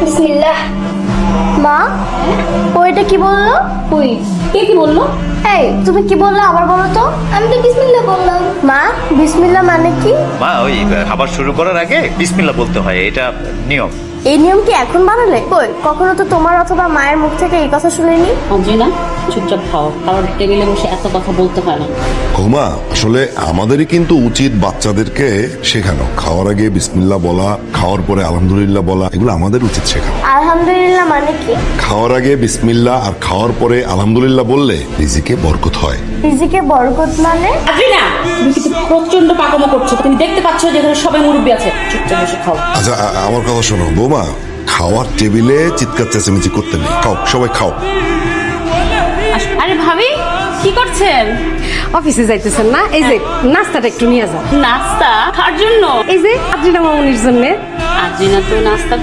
বিসমিল্লাহ। মা, ওইটা কি বললো? কই কে কি বললো? এই তুমি কি বললে আবার বলো তো। আমি তো বিসমিল্লাহ বললাম। মা, বিসমিল্লাহ মানে কি? মা ওই খাবার শুরু করার আগে বিসমিল্লাহ বলতে হয়, এটা নিয়ম। এই নিয়ম কি এখন বানালে? কই কখনো তো তোমার অথবা মায়ের মুখ থেকে এই কথা শুনিনি। অঞ্জনা চুপচাপ খাও, খাবার টেবিলে বসে এত কথা বলতে হয় না। ওমা, আসলে আমাদেরই কিন্তু উচিত বাচ্চাদেরকে শেখানো, খাওয়ার আগে বিসমিল্লাহ বলা, খাওয়ার পরে আলহামদুলিল্লাহ বলা, এগুলো আমাদের উচিত শেখানো। আলহামদুলিল্লাহ মানে কি? খাওয়ার আগে বিসমিল্লাহ আর খাওয়ার পরে আলহামদুলিল্লাহ বললে রিজিকে বরকত হয়। রিজিকে বরকত মানে? আদ্রিনা, তুমি কিন্তু প্রচন্ড পাকামো করছো। তুমি দেখতে পাচ্ছ যে এখানে সবাই মুরব্বী আছে। চুপচাপ বসে খাও। আচ্ছা, আমার কথা শোনো বৌমা, খাওয়ার টেবিলে চিৎকার চেঁচামেচি করতে নেই। খাও, সবাই খাও। আরে ভাবি কি করছেন? অফিসে যাইতেছেন না? এই যে নাস্তাটা একটু নিয়ে যান। নাস্তা খাওয়ার জন্য? এই যে আদ্রিনা মামুনির জন্য। আদ্রিনা তো নাস্তা